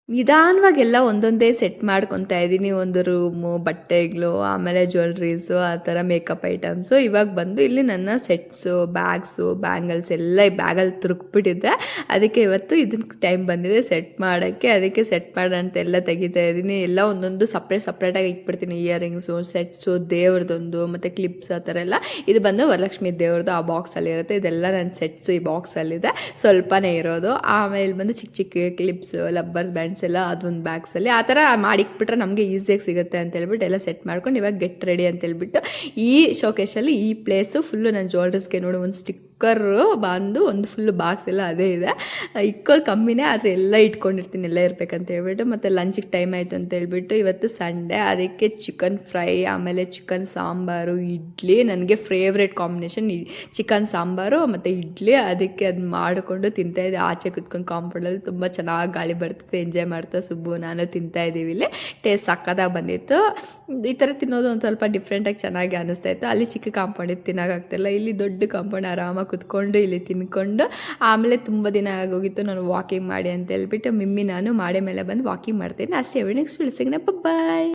ನಿಧಾನವಾಗೆಲ್ಲ ಒಂದೊಂದೇ ಸೆಟ್ ಮಾಡ್ಕೊತಾ ಇದ್ದೀನಿ. ಒಂದು ರೂಮು, ಬಟ್ಟೆಗಳು, ಆಮೇಲೆ ಜ್ಯುವೆಲ್ರೀಸು, ಆ ಥರ ಮೇಕಪ್ ಐಟಮ್ಸು. ಇವಾಗ ಬಂದು ಇಲ್ಲಿ ನನ್ನ ಸೆಟ್ಸು, ಬ್ಯಾಗ್ಸು, ಬ್ಯಾಂಗಲ್ಸ್ ಎಲ್ಲ ಈ ಬ್ಯಾಗಲ್ಲಿ ತುರುಕ್ಬಿಟ್ಟಿದ್ದೆ. ಅದಕ್ಕೆ ಇವತ್ತು ಇದಕ್ಕೆ ಟೈಮ್ ಬಂದಿದೆ ಸೆಟ್ ಮಾಡೋಕ್ಕೆ. ಅದಕ್ಕೆ ಸೆಟ್ ಮಾಡೋಂತೆಲ್ಲ ತೆಗಿತಾ ಇದ್ದೀನಿ. ಎಲ್ಲ ಒಂದೊಂದು ಸಪ್ರೇಟಾಗಿ ಇಟ್ಬಿಡ್ತೀನಿ. ಇಯರಿಂಗ್ಸು, ಸೆಟ್ಸು, ದೇವ್ರದ್ದೊಂದು, ಮತ್ತು ಕ್ಲಿಪ್ಸ್ ಆ ಥರ ಎಲ್ಲ. ಇದು ಬಂದು ವರಲಕ್ಷ್ಮಿ ದೇವ್ರದ್ದು ಆ ಬಾಕ್ಸಲ್ಲಿ ಇರುತ್ತೆ. ಇದೆಲ್ಲ ನನ್ನ ಸೆಟ್ಸು ಈ ಬಾಕ್ಸಲ್ಲಿದೆ, ಸ್ವಲ್ಪನೇ ಇರೋದು. ಆಮೇಲೆ ಬಂದು ಚಿಕ್ಕ ಚಿಕ್ಕ ಕ್ಲಿಪ್ಸು, ಲಬ್ಬರ್ ಬ್ಯಾಂಡ್ಸ್ ಎಲ್ಲ ಅದೊಂದು ಬ್ಯಾಗ್ಸಲ್ಲಿ ಆ ಥರ ಮಾಡಿಕ್ಬಿಟ್ರೆ ನಮಗೆ ಈಸಿಯಾಗಿ ಸಿಗುತ್ತೆ ಅಂತ ಹೇಳ್ಬಿಟ್ಟು ಎಲ್ಲ ಸೆಟ್ ಮಾಡ್ಕೊಂಡು ಇವಾಗ ಗೆಟ್ ರೆಡಿ ಅಂತ ಹೇಳ್ಬಿಟ್ಟು ಈ ಶೋಕೇಶಲ್ಲಿ ಈ ಪ್ಲೇಸು ಫುಲ್ಲು ನನ್ನ ಜ್ಯುವೆಲ್ರೀಸ್ಗೆ ನೋಡಿ ಒಂದು ಸ್ಟಿಕ್ಕರು ಬಂದು ಒಂದು ಫುಲ್ಲು ಬಾಕ್ಸ್ ಎಲ್ಲ ಅದೇ ಇದೆ. ಇಕ್ಕೋದು ಕಮ್ಮಿನೇ, ಆದರೆ ಎಲ್ಲ ಇಟ್ಕೊಂಡಿರ್ತೀನಿ, ಎಲ್ಲ ಇರಬೇಕಂತ ಹೇಳ್ಬಿಟ್ಟು. ಮತ್ತು ಲಂಚಿಗೆ ಟೈಮ್ ಆಯಿತು ಅಂತ ಹೇಳ್ಬಿಟ್ಟು ಇವತ್ತು ಸಂಡೇ, ಅದಕ್ಕೆ ಚಿಕನ್ ಫ್ರೈ, ಆಮೇಲೆ ಚಿಕನ್ ಸಾಂಬಾರು, ಇಡ್ಲಿ. ನನಗೆ ಫೇವ್ರೆಟ್ ಕಾಂಬಿನೇಷನ್ ಚಿಕನ್ ಸಾಂಬಾರು ಮತ್ತು ಇಡ್ಲಿ. ಅದಕ್ಕೆ ಅದು ಮಾಡಿಕೊಂಡು ತಿಂತಾಯಿದ್ದೆ. ಆಚೆ ಕುತ್ಕೊಂಡು ಕಾಂಪೌಂಡಲ್ಲಿ ತುಂಬ ಚೆನ್ನಾಗಿ ಗಾಳಿ ಬರ್ತಿತ್ತು, ಎಂಜಾಯ್ ಮಾಡ್ತಾ ಸುಬ್ಬು ನಾನು ತಿಂತಾಯಿದ್ದೀವಿ. ಇಲ್ಲಿ ಟೇಸ್ಟ್ ಸಕ್ಕತ್ತಾಗಿ ಬಂದಿತ್ತು. ಈ ಥರ ತಿನ್ನೋದು ಒಂದು ಸ್ವಲ್ಪ ಡಿಫ್ರೆಂಟಾಗಿ ಚೆನ್ನಾಗಿ ಅನ್ನಿಸ್ತಾ ಇತ್ತು. ಅಲ್ಲಿ ಚಿಕ್ಕ ಕಾಂಪೌಂಡ್ ಇತ್ತು, ತಿನ್ನೋಕ್ಕಾಗ್ತಿಲ್ಲ. ಇಲ್ಲಿ ದೊಡ್ಡ ಕಾಂಪೌಂಡ್, ಆರಾಮಾಗಿ ಕುತ್ಕೊಂಡು ಇಲ್ಲಿ ತಿನ್ಕೊಂಡು. ಆಮೇಲೆ ತುಂಬ ದಿನ ಆಗೋಗಿತ್ತು ನಾನು ವಾಕಿಂಗ್ ಮಾಡಿ ಅಂತ ಹೇಳ್ಬಿಟ್ಟು ಮಿಮ್ಮಿ ನಾನು ಮಾಡಿ ಮೇಲೆ ಬಂದು ವಾಕಿಂಗ್ ಮಾಡ್ತೀನಿ ಅಷ್ಟೇ. ನೆಕ್ಸ್ಟ್ ವಿಡಿಯೋ ಸಿಗೋಣ, ಬಾಯ್.